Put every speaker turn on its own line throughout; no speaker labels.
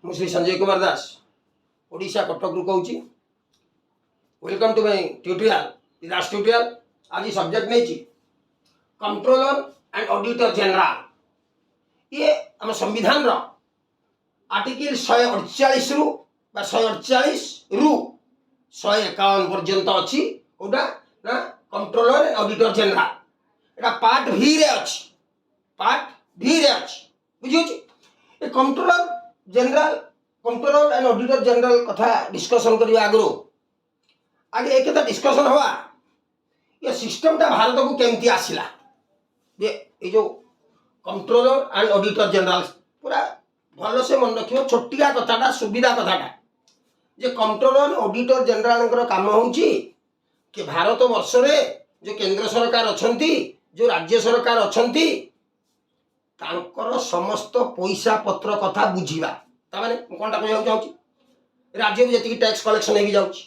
ମୁଁ ଶ୍ରୀ ସଞ୍ଜୟ କୁମାର ଦାସ ଓଡ଼ିଶା କଟକରୁ କହୁଛି। Welcome to my tutorial Das tutorial. आज सब्जेक्ट नहीं कंट्रोलर एंड ऑडिटर जनरल। ये आम संविधान रो आर्टिकल 148 रु 148 रु 151 पर्यंत अच्छी ओटा ना controller and auditor general. Etah part भी रे अछि, पार्ट भी रे अछि बुझियो छी। ए कंट्रोलर एंड ऑडिटर जनरल कथा डिस्कशन करिया आगरो आगे एक डिस्कशन हवा ये सिस्टम टा भारत को केमती आसिला। ये जो कंट्रोलर एंड ऑडिटर जनरल पूरा भल से मन रखियो। छोटिया कथाटा सुविधा कथाटा जे कंट्रोलर ऑडिटर जनरल काम होउची कि भारत वर्ष रे जो केंद्र सरकार अछंती जो राज्य सरकार अछंती तांकर समस्त पैसा पत्र कथा बुझीबा। ता माने कोनटा कहया जाउची राज्य में जति टैक्स कलेक्शन हेगी जाउची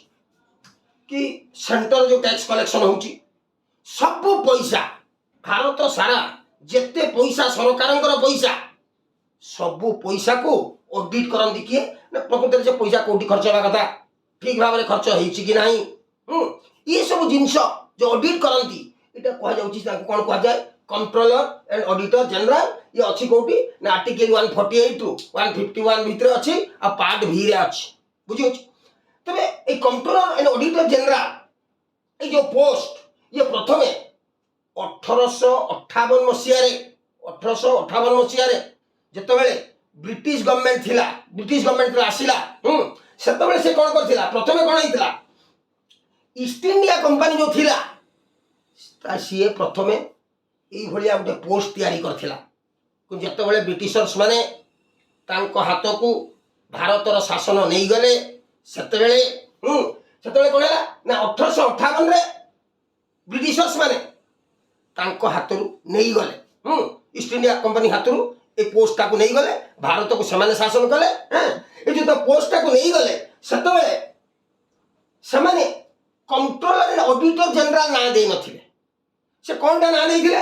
कि सेंटर जो टैक्स कलेक्शन होउची सब पैसा भारत सारा जेते पैसा सरकार पैसा सब पैसा को ऑडिट करंती किए ना प्रकृति से पैसा कोठी खर्च होगा कथा ठीक भाव में खर्च होईची कि नाही। ये सब जिंस जो ऑडिट करंती एटा कहा जाउची ताको कोन कहा जाय कंट्रोलर एंड ऑडिटर जनरल। ये अच्छी कोठी ना आर्टिकल 148 टू 151 भीतर अच्छी आ पार्ट भी रे अच्छी बुझियो छी। तबे ए कंट्रोलर एंड ऑडिटर जनरल ए जो पोस्ट ये प्रथमे 1858 मसिया रे जेतेबेले ब्रिटिश गवर्नमेंट आसिला सेतेबेले से कोन करथिला प्रथमे कोन हितला ईस्ट इंडिया कंपनी जो थिला ता सीए प्रथमे एई भलिया गोटे पोस्ट तैयारी करथिला। जेतेबेले ब्रिटिशर्स माने तांको हाथ को भारतर शासन नहीं गले सेतेबेले कोन हैला ना 1858 रे ब्रिटिशर्स माने तांको हाथरू नहीं गले ईस्ट इंडिया कंपनी हाथरू ए पोस्ट टाको नहीं गले भारत को समान शासन कले। ए जो पोस्ट टाको नहीं गले सेतेबेले समाने कंट्रोलर एंड ऑडिटर जनरल ना दे नथिले से कोनटा ना देथिले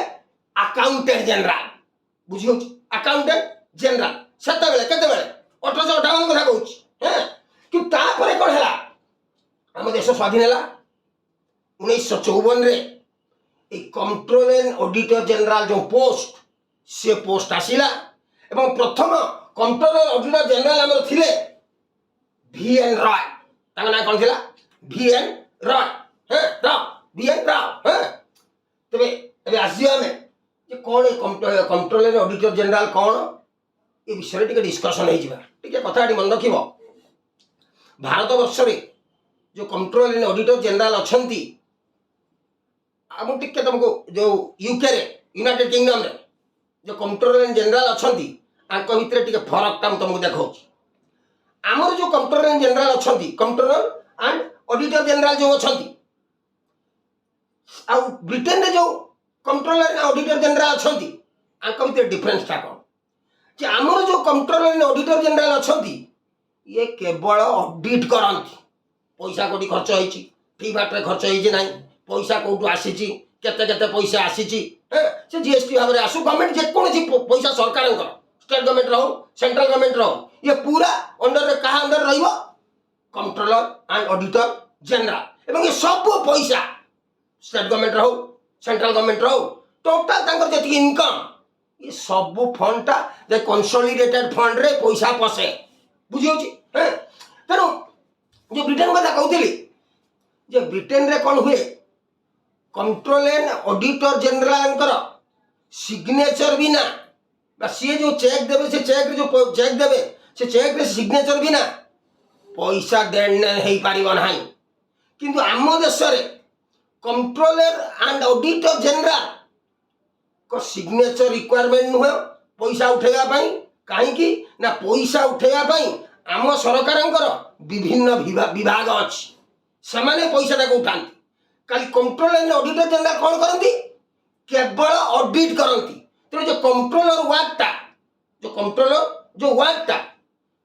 अकाउंटेंट जनरल बुझियो अकाउंटेंट जनरल सेतेबेले केतेबेले 1858 कथा कहूची कि तापरे कोन हैला हम देश स्वाधीन हैला 1954 रे ए कंट्रोलर एंड ऑडिटर जनरल जो पोस्ट से पोस्ट आसिला एवं प्रथम कंट्रोलर ऑडिटर जनरल हमर थिले VN रॉय। ताका ना कोन थिला VN रॉय VN रॉय। तबे एबे आसिया में जे कोन ए कंट्रोलर ऑडिटर जनरल कोन ए विषय टिके डिस्कशन हे जिबा टिके कथाटी मन रखिबो। भारत वर्ष रे जो कंट्रोलर एंड ऑडिटर जनरल अछंती हम टिके तुमको जो यूके रे यूनाइटेड किंगडम रे जो कंट्रोलर एंड जनरल अछंती आंको भितरे टिके फरक ता तुमको देखौची। हमर जो controller and general अछंती controller and auditor general जो अछंती आ ब्रिटेन रे जो कंट्रोलर एंड ऑडिटर जनरल अछंती आंको भितरे डिफरेंस ता कोन जे हमर जो कंट्रोलर एंड ऑडिटर जनरल अछंती ये केवल ऑडिट करंती पैसा कोटी खर्च होईची ठीक बाटरे खर्च होईची नाही पैसा कोठू आसीची केते केते पैसा आसीची से जीएसटी भाव रे आसु गवर्नमेंट जे कोनसी पैसा सरकार स्टेट गवर्नमेंट रहो सेंट्रल गवर्नमेंट रहो ये पूरा अंडर रे कहा अंडर रहिबो कंट्रोलर एंड ऑडिटर जनरल। एवं ये सब पैसा स्टेट गवर्नमेंट रहो सेंट्रल गवर्नमेंट रहो टोटल तांकर जति इनकम ये सब फंड टा जे कंसोलिडेटेड फंड रे पैसा पसे बुझियो छी। तेनु जो ब्रिटेन कथा कहउतिली जे ब्रिटेन रे कोन हुए controller and auditor general signature बिना बा सी जो चेक देबे से चेक रे जो चेक देबे से चेक रे सिग्नेचर बिना पैसा देन हे पारिबो नाही। किंतु आम देश रे कंट्रोलर एंड ऑडिटर जनरल को सिग्नेचर रिक्वायरमेंट नुह पैसा उठेगा पाई काहे कि ना पैसा उठेगा पाई आम सरकारंकर विभिन्न विभाग अछि समाने पैसा ताको उठांती। काली कंट्रोलर एंड ऑडिटर जनरल कोन करंती केवल ऑडिट करंती। तो जो कंट्रोलर वार्डटा जो कंट्रोलर जो वार्डटा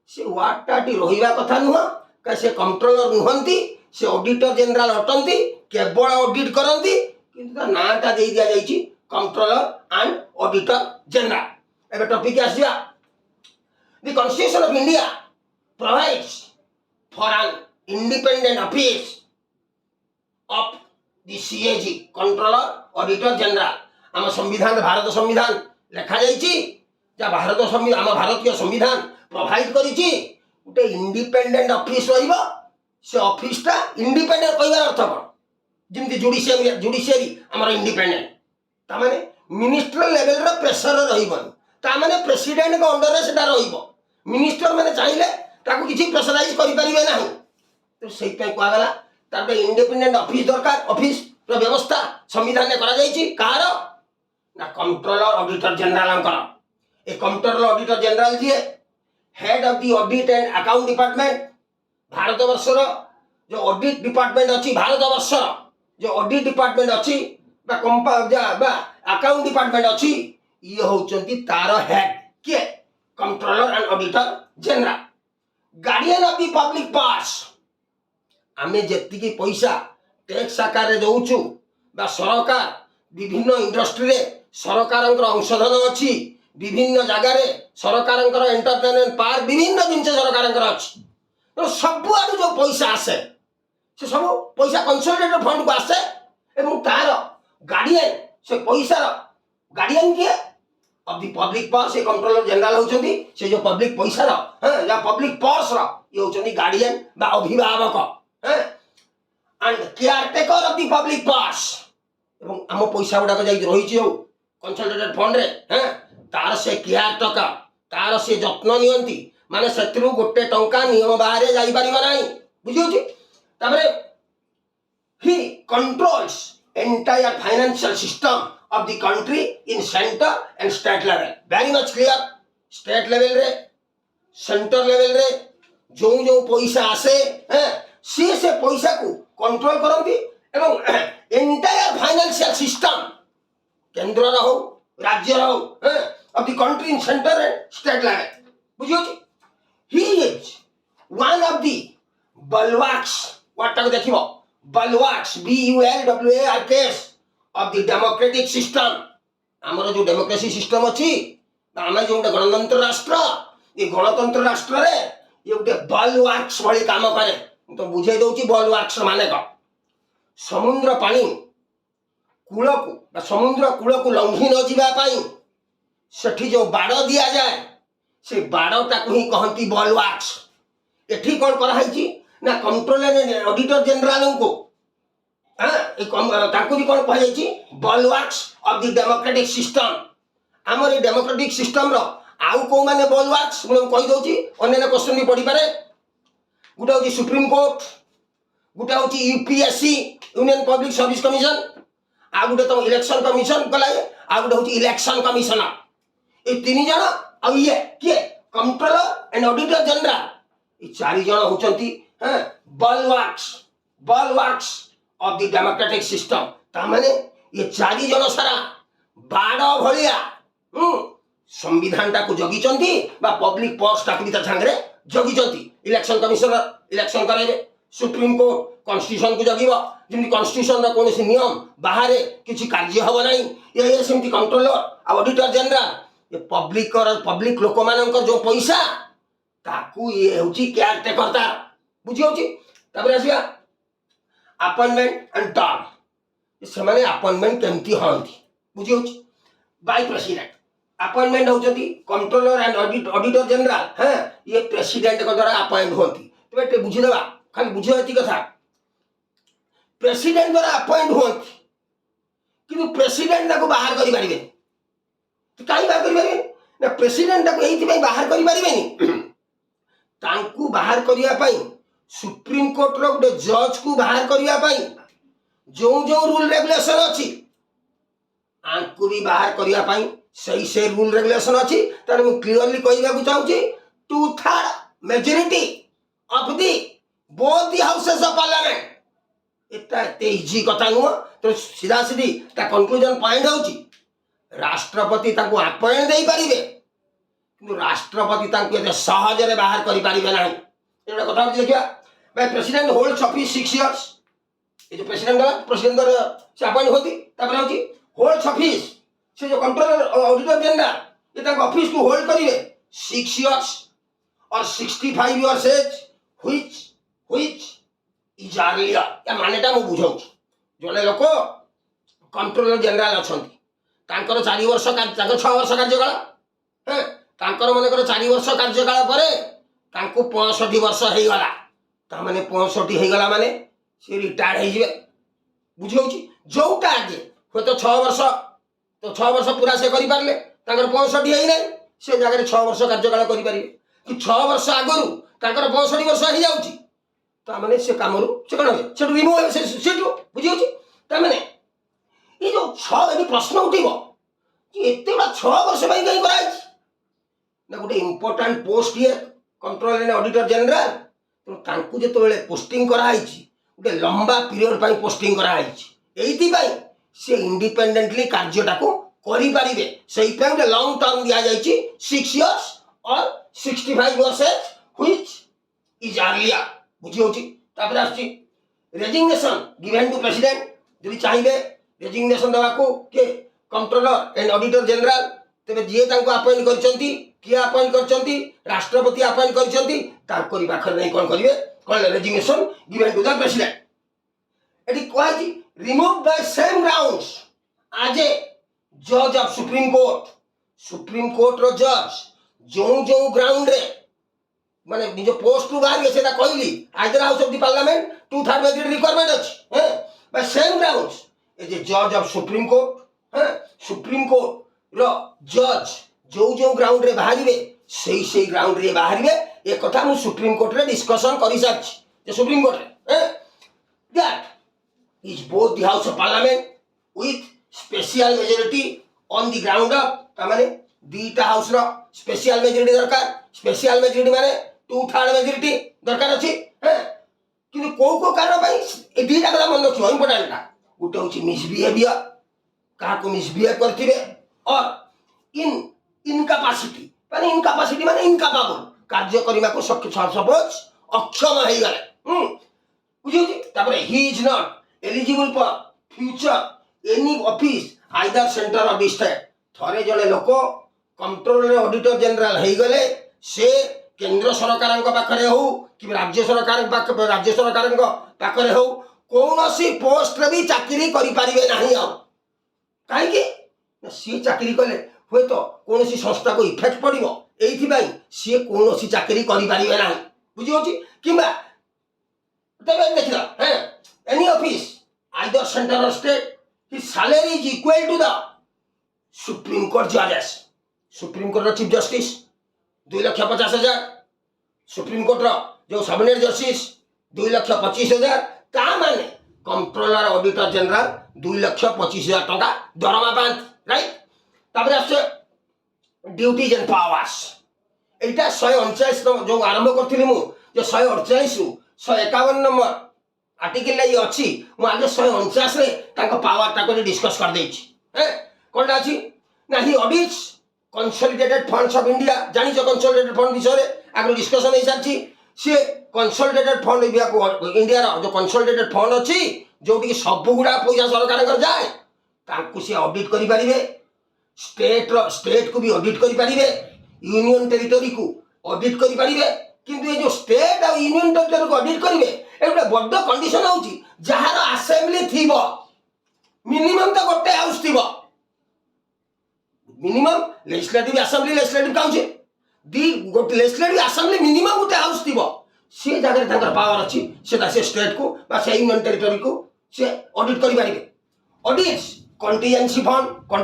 से वार्डटा टी रहिबा कथा नुह का से कंट्रोलर नुहंती से ऑडिटर जनरल अटंती केवल ऑडिट करंती किंतु ता नाटा दे दिया जाईची कंट्रोलर एंड ऑडिटर जनरल। एबे टॉपिक आसिया the constitution of India provides for an independent office of the CAG, controller auditor general. आम संविधान भारत संविधान लेखा जा भारत संविधान आम भारतीय संविधान प्रोवाइड करिछि गोटे इंडिपेंडेंट ऑफिस रहिबो। से ऑफिसटा इंडिपेंडेंट कहबार अर्थ कौन जमी जुडिशियरी आमर इंडिपेंडेंट तामाने मिनिस्टर लेवल रो प्रेशर रहिबन तामाने प्रेसिडेंट को अंडर रे सेटा रहिबो। मिनिस्टर माने चाहिले ताकू किछि प्रेशराइज करि परिबे नाही तो सेहि पे कोआ गला तार इंडिपेंडेंट ऑफिस दरकार। ऑफिस रो व्यवस्था संविधान ने करा जाइछि कार ना कंट्रोलर ऑडिटर जनरल अंकर। ए कंट्रोलर ऑडिटर जनरल जी head of the audit and account department Bharat वर्षर जो ऑडिट डिपार्टमेंट अच्छी भारत वर्षर जो ऑडिट डिपार्टमेंट अच्छी अकाउंट डिपार्टमेंट अच्छी ये होचंती तार हेड किए controller and auditor general. Guardian of the public purse आमे जेति की पैसा टैक्स आकार रे दउछु बा सरकार विभिन्न इंडस्ट्री रे सरकारंकर अंशधन अच्छी विभिन्न जगह रे सरकारंकर एंटरटेनमेंट पार्क विभिन्न जिनसे सरकारंकर अच्छी तो सब आडू जो पैसा आसे से सब पैसा कंसोलिडेटेड फंड को आसे एवं तार गार्डियन से पैसा गार्डियन किए ऑफ द पब्लिक पर्स। ये कंट्रोलर जनरल होचंदी से जो पब्लिक पैसा रो हां या पब्लिक पर्स रो ये होचंदी गार्डियन बा अभिभावक हां and caretaker of the public purse. एवं आम पैसा गुडा जाई रही छी कंसोलिडेटेड फंड रे हां तार से केयरटेकर तार से जत्न नियंती माने सेत्रु गोटे टंका नियम बाहर जाई परिबो नाही बुझियोछि। ताबरे he controls entire financial system of the country in center and state level। very much clear। state level रे center level रे जो जो पैसा आसे हैं से पैसा को कंट्रोल करंती एवं एंटायर फाइनेंशियल सिस्टम केंद्र रो राज्य रो हैं of the country in center and state level बुझियो छी। he is one of the bulwarks what तक देखिबो bulwarks BULWARKS of the democratic system। आमर जो डेमोक्रेसी सिस्टम अच्छी आम जो गणतंत्र राष्ट्र ये गणतंत्र राष्ट्र रे ये गोटे बलवार्क्स भली काम करे तो बुझे दउची बलवार्क्स माने का समुद्र पानी कूल को समुद्र कूल को लंघी न जीवा पाई सेठी जो बाड़ दिया जाए से बाड़टा को ही कहती बलवार्क्स। एठी कौन करा है ना कंट्रोलर ऑडिटर जनरल को ताकू भी कौन कह बलवार्क्स ऑफ द डेमोक्रेटिक सिस्टम। आमर ये डेमोक्रेटिक सिस्टम रो आउ को माने बलवार्क्स मुझे कहि दउची अन्य क्वेश्चन भी पढ़ी पारे। गुटा होची सुप्रीम कोर्ट गुटा होची UPSC union public service commission आ गुटे तो इलेक्शन कमिशन कलाए आ गुटे होची इलेक्शन कमिशनर। ये तीन जण आ ये किए कंट्रोलर एंड ऑडिटर जनरल ये चार जण होचंती हैं बलवार्क्स ऑफ द डेमोक्रेटिक सिस्टम। तामाने ये चारि जन सारा बाड़ भलिया संविधान टाको जगिचंती बा पब्लिक पर्स टाको भी संगे जगिचंती। इलेक्शन कमिशनर इलेक्शन कराइबे सुप्रीम कोर्ट कॉन्स्टिट्यूशन को जगिबो जेमि कॉन्स्टिट्यूशन रा कोनोसी नियम बाहर किछि कार्य हबो नाही ये सेमति कंट्रोलर ऑडिटर जनरल ये पब्लिक लोक मानकर जो पैसा ताकू ये होची केयरटेकर ता बुझियोची। तबरे आसिया अपॉइंटमेंट एंड टर्म से माने अपॉइंटमेंट केमती हंती बुझियो बाय प्रेसिडेंट। अपॉइंटमेंट होचती कंट्रोलर एंड ऑडिटर जनरल हैं ये प्रेसिडेंट को द्वारा अपॉइंट होती तो बेटे बुझी देबा खाली बुझियो एती कथा प्रेसिडेंट द्वारा अपॉइंट होती किंतु प्रेसिडेंट को बाहर करि परिबे तो काई बाहर करि परिबे ना प्रेसिडेंट को एथि पई बाहर करि परिबेनी तांकू बाहर करिया पई सुप्रीम कोर्ट रो गोटे जज को बाहर करिया पाई जो जो रूल रेगुलेशन अच्छी आंकु भी बाहर करिया पाई सही से रूल रेगुलेशन अच्छी ताने मु क्लियरली कहबा को चाहूची 2/3 majority of the both the houses of parliament एटा तेजी कथा नु तो सीधा सीधी ता कंक्लूजन पॉइंट होची राष्ट्रपति ताको अपॉइंट देई परिबे किंतु राष्ट्रपति ताको एते सहज रे बाहर करि परिबे नाही। एटा कथा देखिया भाई प्रेसिडेंट होल्ड्स ऑफिस 6 इयर्स ये जो प्रेसिडेंट से अपॉइंट होती तापर होची होल्ड्स ऑफिस से जो कंट्रोलर ऑडिटर जनरल ये ताको ऑफिस को होल्ड करिवे 6 इयर्स और 65 years age which is earlier या मानेटा मु बुझाऊ जड़े लोक कंट्रोलर जनरल अच्छा 4 वर्ष 6 वर्ष कार्यकाल हाँ तांकर मनकर 4 वर्ष कार्यकाल पर 65 वर्ष हो गला ताने 65 हो गला माने सी रिटायर्ड हो जिवे बुझाऊँ जोटा आगे हे तो 6 वर्ष तो 6 वर्ष पूरा से करि पारले तांकर 65 है नहीं से जगह 6 वर्ष कार्यकाल करि पारिबे कि 6 वर्ष आगरु तांकर 65 वर्ष हो जाउची ताने से कामरु से कोन से रिमूव हे से सेटु बुझियोची ताने ये जो 6 यदि प्रश्न उठिबो कि एते बड़ा 6 वर्ष भाई कहीं कराई ना गोटे इंपोर्टेंट पोस्ट ये कंट्रोलर एंड ऑडिटर जनरल तो तांकु जे तोले पोस्टिंग कराई गोटे लंबा पीरियड पाई पोस्टिंग कराई एइति भाई से इंडिपेंडेंटली कार्यटा को करि पारिबे सेहि पे गोटे लॉन्ग टर्म दिया जाईची 6 इयर्स और 65 वर्ष व्हिच इज अर्लियर बुझियोची तापर आछि रेजिग्नेशन गिवन टू प्रेसिडेंट जदि चाहिए रेजिग्नेशन देवा को के कंट्रोलर एंड ऑडिटर जनरल तेरे जी तांको अपॉइंट करचंती किए अपॉइंट करचंती राष्ट्रपति अपॉइंट करचंती ताकरी पाखर नहीं कोन करिवे कोन resignation given to the president एटी कोआजी remove by same grounds as a जज ऑफ सुप्रीम कोर्ट रो जज जो जो ग्राउंड रे माने निज पोस्ट टू बाहर गेसे ता कहली either house of the parliament 2/3 majority requirement अछि हैं बाय सेम ग्राउंड्स ए जे जज ऑफ सुप्रीम कोर्ट हैं सुप्रीम कोर्ट रो जज जो जो ग्राउंड रे बाहरिबे सेही ग्राउंड रे बाहरिबे ए कथा मु सुप्रीम कोर्ट रे डिस्कशन करि साछि जे सुप्रीम कोर्ट रे हैं that is both the house of parliament with special majority on the ground of तामाने दीटा हाउस रो स्पेशल मेजॉरिटी दरकार स्पेशल मेजॉरिटी माने 2/3 मेजॉरिटी दरकार अछि हैं कि को कारण भाई ए दीटा कला मन रखियो इंपोर्टेंट ता गुटे होछि मिसबिहेवियर का को मिसबिहेव करथिबे और इनकैपेसिटी माने इनकैपेबल कार्य करिमा को सपोज अक्षम हो गले बुझियो तापर he is not eligible for future any office either center or district थरे जने लोक कंट्रोलर ऑडिटर जनरल हो गले से केंद्र सरकार पाखरे हो कि राज्य सरकार पाखरे हो कौनसी पोस्ट रे भी चाकरी करि पारिबे नाही आ काहे कि सी चाकरी कले होय तो कौनसी संस्था को इफेक्ट पड़िबो एथि भाई सी कौनसी चाकरी करि पारिबे नाही बुझियो छी किबा तबे देखिला हैं any office either center or state his salary is equal to the supreme court judges supreme court chief justice 2,50,000 supreme court जो सबऑर्डिनेट जस्टिस 2,25,000 ता माने कंट्रोलर ऑडिटर जनरल 2,25,000 टका दरमा पांत राइट तापर आसे ड्यूटीज एंड पावर्स एटा 149 जो आरंभ करथिली मु जो 148 रु 151 नंबर आर्टिकल ये अच्छी मु आगे 149 रे ताको पावर ताको डिस्कस कर देछि हैं कोनटा अछि ना ही audits consolidated funds of India जानि जो कंसोलिडेटेड फंड विषय रे आगे डिस्कशन हे साछि से कंसोलिडेटेड फंड इंडिया रो जो कंसोलिडेटेड फंड अछि जोटी सब गुडा पैसा सरकार कर जाए ताको से ऑडिट करि परिबे स्टेट को भी ऑडिट करि परिबे यूनियन टेरिटरी को ऑडिट करि परिबे किंतु ये जो स्टेट और यूनियन टेरिटरी को ऑडिट करिवे एटा बड्ड कंडीशन होची जहार असेंबली थिबो मिनिमम तो गोटे हाउस थिबो minimum legislative assembly legislative council दी गोटे लेजिस्लेटिव असेंबली मिनिमम गोटे हाउस थिबो से जगह तांकर पावर अछि से स्टेट को बा से यूनियन टेरिटरी को से ऑडिट करि परिबे ऑडिट्स कंटीजेंसी फंड कोन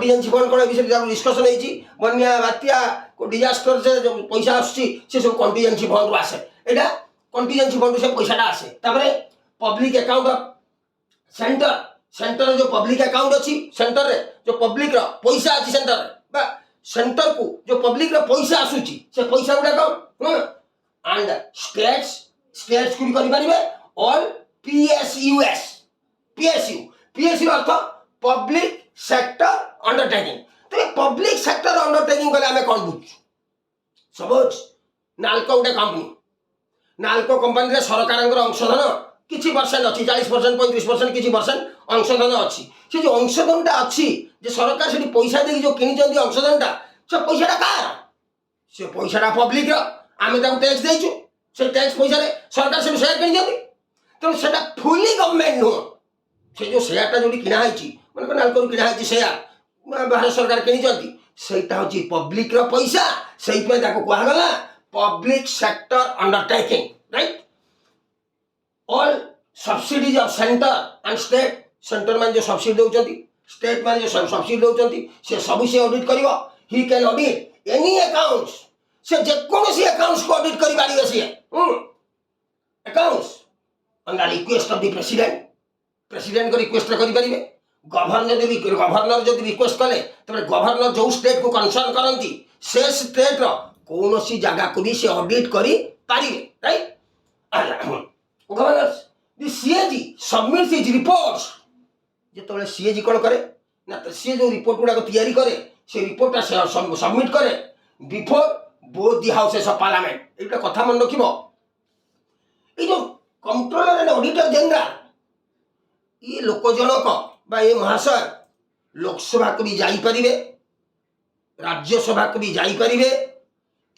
विषय डिस्कशन हेची बन्या बात्या को डिजास्टर से जो पैसा आछि से सब कंटीजेंसी फंड रो आसे एटा कंटीजेंसी फंड से पैसा आसे तापरे पब्लिक अकाउंट ऑफ सेंटर जो पब्लिक अकाउंट अछि सेंटर रे जो पब्लिक रो पैसा अछि सेंटर रे बा सेंटर को जो पब्लिक रो पैसा आसुची से पैसा गुडा को एंड स्टेट्स को करि परिबे ऑल पीएसयू अर्थ पब्लिक सेक्टर अंडरटेकिंग तो पब्लिक सेक्टर अंडरटेकिंग गले हमें कोन बुझ सपोज नालको गोटे कंपनी नालको कंपनी रे सरकारंकर अंशधन किछि परसेंट अछि 40% 35% किछि परसेंट अंशधन अछि से जो अंशधनटा अछि जे सरकार सेठी पैसा देकी जो किनि जंदी अंशधनटा से पैसाटा कार से पैसाटा पब्लिक रो आम टैक्स देचु से टैक्स पैसा सरकार से सेयार किनी तेणु से फुली गवर्नमेंट नुह से जो सेयारटा जो किणाई मन नालको किणाई सेयार भारत सरकार किनी सेटा हूँ पब्लिक पैसा से कहगला public sector undertaking right all subsidies of centre and state centre मान जो सब्सिडी दौरान स्टेट मान जो सब्सिडी दौरान से सब से ऑडिट कर he can audit any accounts से जेकोसी अकाउंट्स को ऑडिट कर पारे सी accounts on the request of the president president को रिक्वेस्ट कर पारे गवर्नर जब रिक्वेस्ट कले तब गवर्नर जो स्टेट को कंसर्न करती से स्टेट कौन सी जगह को भी से ऑडिट करी पारे right governor the CAG submits his reports जो सीएजी कौन करे ना तो सी जो रिपोर्ट गुड़ाक तैयारी करे से रिपोर्टा सबमिट करे before both the houses of parliament एक कथा मन रखिबो ये जो कंट्रोलर एंड ऑडिटर जनरल ये लोक जनक बा ये महाशय लोकसभा को भी जाइपारे राज्यसभा को भी जाइपारे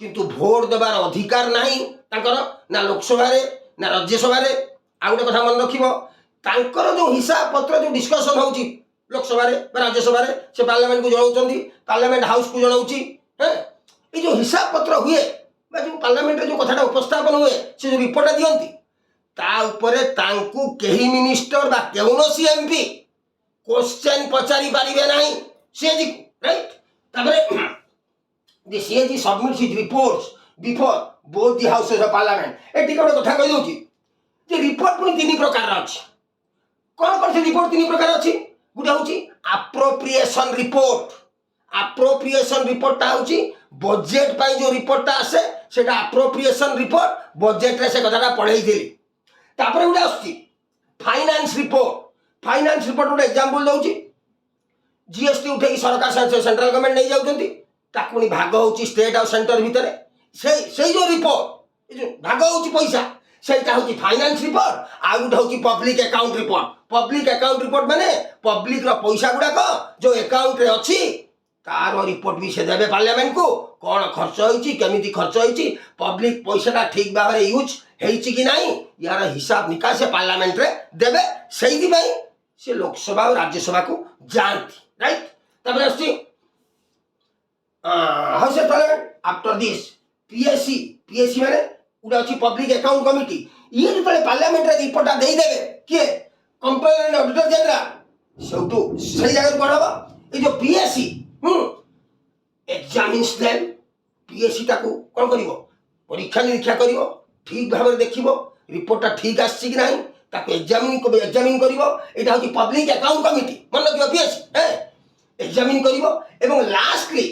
किंतु भोट देवार अधिकार नहीं ना लोकसभा ना राज्यसभा आ गोटे कथा मन रखिबो जो हिसाब पत्र जो डिस्कसन होउची लोकसभा राज्यसभा से पार्लियामेंट को जनाऊँ पार्लियामेंट हाउस को जनाऊँ ये जो हिसाब पत्र हुए जो पार्लियामेंट जो कथा उपस्थापन हुए से जो रिपोर्ट दियंती ता उपरे तांकू केही मिनिस्टर बा कौनसी एमपी क्वेश्चन पचारि पारिबे नहीं सीएजी राइट तापरे the CAG submits his reports before both the houses of parliament eighty गोटे कथा कहि दोची जे रिपोर्ट पुनी तीन प्रकार अछि कोन कोन से रिपोर्ट तीन प्रकार अछि गुटे होची अप्रोप्रिएशन रिपोर्ट ता होची बजेट पाई जो रिपोर्ट ता आसे सेटा अप्रोप्रिएशन रिपोर्ट बजेट रे से कथाटा पढाई दिली तापरे गुटे आछि फाइनेंस रिपोर्ट गोटे एग्जांपल दउची जीएसटी उठे सरकार सेंट्रल गवर्नमेंट नहीं जाउछंती ताकू नि भाग होची स्टेट और सेंटर भीतर से जो रिपोर्ट जो भाग होची पैसा सेटा होची फाइनेंस रिपोर्ट आ गुटे होची पब्लिक अकाउंट रिपोर्ट माने पब्लिक रो पैसा गुडाक जो अकाउंट रे अछि तार रिपोर्ट भी से देबे पार्लियामेंट को कौन खर्च होइची केमिति खर्च होइची पब्लिक पैसाटा ठीक भाव में यूज हेइची कि नहीं यार हिसाब निकास से पार्लियामेंट रे देबे सेही भाई से लोकसभा और राज्यसभा को जानती राइट तब आछि house of parliament after this PSC माने उडा अछि पब्लिक अकाउंट कमिटी ये जो पार्लियामेंट रे रिपोर्ट दे देबे के कंट्रोलर एंड ऑडिटर जनरल सेउटू सही जगह कोन हबा ए जो पीएससी एग्जामिन्स देम पीएससी ताको कोन करिवो परीक्षा निरीक्षा करिवो ठीक भाव में देखिवो रिपोर्टटा ठीक आछि कि नहीं ताको एग्जामिन करिवो एटा होची पब्लिक अकाउंट कमिटी मन रखिवो पीएससी एग्जामिन करिवो एवं lastly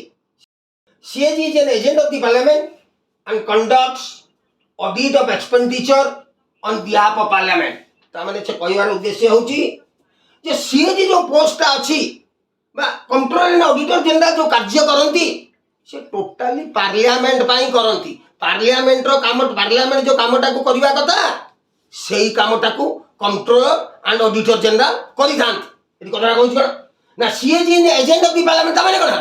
CAG is an agent of the parliament and conducts audit of expenditure on behalf of parliament ता माने से कहवार उद्देश्य होची जे सीएजी जो पोस्ट अछि बा कंट्रोलर एंड ऑडिटर जनरल जो कार्य करती से टोटाली पार्लियामेंट पाई करती पार्लियामेंट रो काम पार्लियामेंट जो कामटा को करबा कथा सेही कामटा को कंट्रोलर एंड ऑडिटर जनरल करि थांती एटी कथा कहउछ ना CAG is agent of the parliament ता माने कोन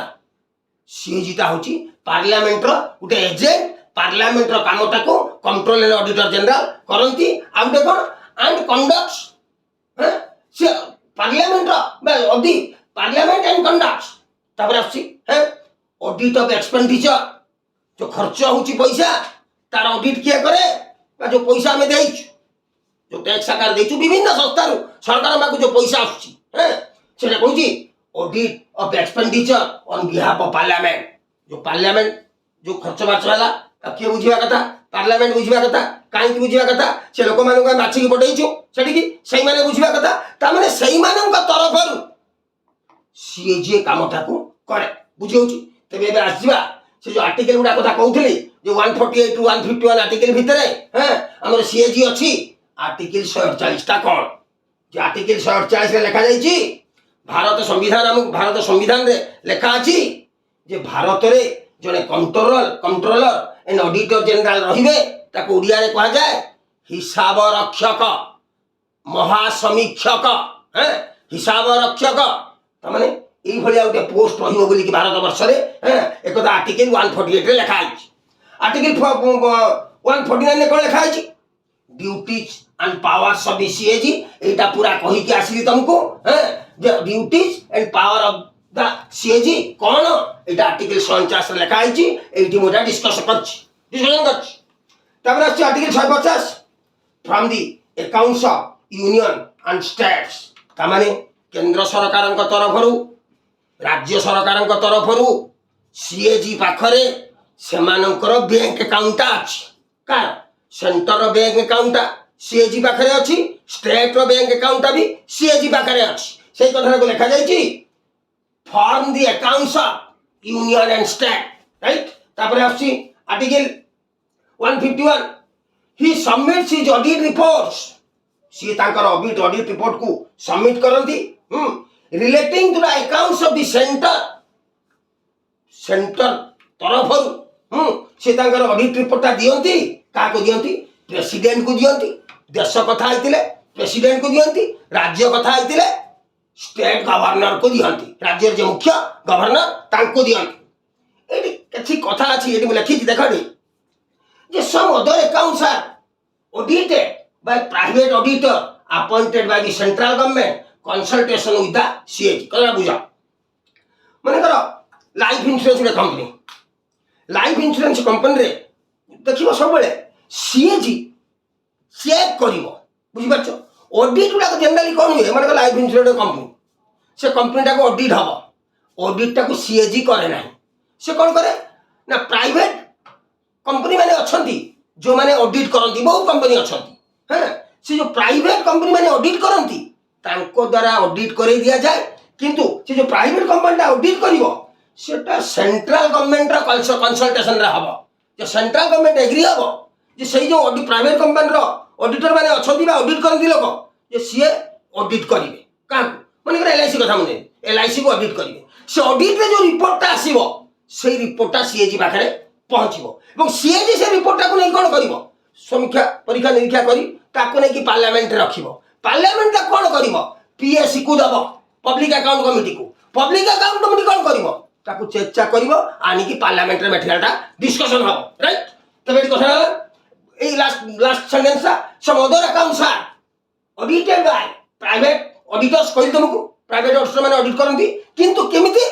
सीएजी ता होची पार्लियामेंट रो उटे एजेंट पार्लियामेंट रो कामटा को कंट्रोलर एंड ऑडिटर जनरल करती आउटे कोन एंड कंडक्ट्स से पार्लियामेंट रो ऑडिट पार्लियामेंट एंड कंडक्ट्स तापर आछि ऑडिट ऑफ एक्सपेंडिचर जो खर्च होची पैसा तार ऑडिट किया करे बा जो पैसा हमें देइछु जो टैक्स आकार देइछु विभिन्न संस्था सरकार माकु जो पैसा आछि सेटा कहूची audit of expenditure on behalf of parliament जो खर्च बाच वाला किए बुझिबा कथा पार्लियामेंट बुझिबा कथा काई बुझिबा कथा से लोक मानु का माछी पठैछु सेठी की सही माने बुझिबा कथा ता माने सही मानन का तरफरु सीएजी कामटा को करे बुझियोची तबे एबे आसीबा से जो आर्टिकल गुडा कथा कहउथली जो 148 टू 151 आर्टिकल भितरे हमर सीएजी अछि आर्टिकल 148 ता कोन जे आर्टिकल 148 रे लिखा जाईची भारत संविधान रे लिखा अछि जे भारत रे जने कंट्रोलर एंड ऑडिटर जनरल रहिबे ताको उड़िया रे कहा जाए हिसाब रक्षक महासमीक्षक हिसाब रक्षक तमाने एई भलिया गोटे पोस्ट रहिबो बोली कि भारत वर्ष रे एकदा आर्टिकल 148 रे लिखा आइछ आर्टिकल 149 ने कौन लिखा है? Duties and powers of the CAG. एटा पूरा कही के आसी तुमको हैं duties and power of the CAG कौन एटा आर्टिकल 49 रे लिखा है। एटी मोटा डिस्कशन कर तब article 150 from the accounts of union and states का माने केंद्र सरकार तरफ राज्य सरकार तरफ सीएजी पाखरे सेमानकर बैंक अकाउंट अछि कार सेंटर बैंक अकाउंट सीएजी पाखरे अछि स्टेट रो बैंक अकाउंट भी सीएजी पाखरे अछि सेही कथा को लिखा जाय छी form the accounts of union and state right. तापर आछि article 151 he submits his audit reports सी तांकर ऑडिट रिपोर्ट को सबमिट करंती relating to the accounts of the centre तरफ से तांकर ऑडिट रिपोर्ट दियंती का को दियंती प्रेसिडेंट को दियंती देश कथा आइतिले प्रेसिडेंट को दियंती राज्य कथा आइतिले स्टेट गवर्नर को दियंती राज्य जे मुख्य गवर्नर तांको दियंती। एटी कछि कथा अछि एटी लिखि देखडी जे some other accounts are audited by private auditor appointed by the central government consultation with the CAG. करा बुझा माने करो लाइफ इंश्योरेंस कंपनी रे देखिबो सब बेले सीएजी चेक करिवो बुझि पाछो ऑडिट गुडा जनरली कोन हुए माने लाइफ इंश्योरेंस कंपनी से कंपनी टा को ऑडिट हबो ऑडिट टा को सीएजी करे नाही से कोन करे ना प्राइवेट कंपनी माने अछंती जो माने ऑडिट करंती बहुत कंपनी अछंती हैं से जो प्राइवेट कंपनी माने ऑडिट करंती तांको द्वारा ऑडिट करे दिया जाए किंतु से जो प्राइवेट कंपनी टा ऑडिट करिवो सेटा सेंट्रल गवर्नमेंट रा कंसल्टेशन रा हबो जे सेंट्रल गवर्नमेंट एग्री हबो जे सही जो प्राइवेट कंपनी रो ऑडिटर माने अछंती बा ऑडिट करंती लोक जे सीए ऑडिट करिवे का माने एलआईसी कथा माने एलआईसी को ऑडिट करिवे से ऑडिट रे जो रिपोर्ट ता आसीबो सेही रिपोर्ट ता सीएजी पाखरे पहुंचीबो एवं सीएजी से रिपोर्ट ता को नै कोन करिवो समीक्षा परीक्षा निरीक्षा करी ताको नै कि पार्लियामेंट रे रखिबो पार्लियामेंट ता कोन करिवो पीएससी को दबो पब्लिक अकाउंट कमिटी को पब्लिक अकाउंट कमिटी कोन करिवो ताको चर्चा करिवो आनी कि पार्लियामेंट रे मटेरियल ता डिस्कशन हबो राइट। तबे कथा ए last sentence some other accounts are audited by private auditors कहि तुमको प्राइवेट ऑडिटर माने ऑडिट करंती किंतु केमिति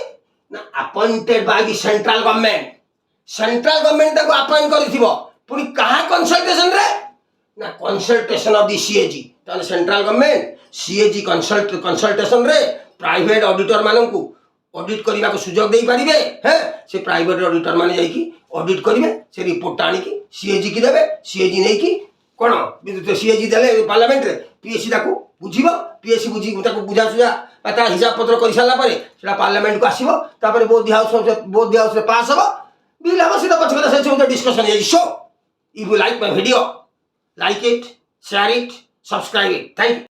ना appointed by the central government ताको अपॉइंट करिथिबो पुनी कहा कंसल्टेशन रे ना कंसल्टेशन ऑफ द सीएजी ताने सेंट्रल गवर्नमेंट सीएजी कंसल्टेशन रे प्राइवेट ऑडिटर माननकु ऑडिट करबा को सुयोग देई परिबे हैं से प्राइवेट ऑडिटर माने जाई कि ऑडिट करिवे से रिपोर्ट आनी कि सीएजी की देबे सीएजी नै कि कोन सीएजी देले पार्लियामेंट रे पीएससी ताको बुझिबो पीएससी बुझी ताको बुझा सुझा पता हिसाब पत्र करि साला परे सेटा पार्लियामेंट को आसीबो तापर बोध हाउस रे पास हबो बिल हबो से पछकरा से जो डिस्कशन है so if you like my video like it share it subscribe it thank you।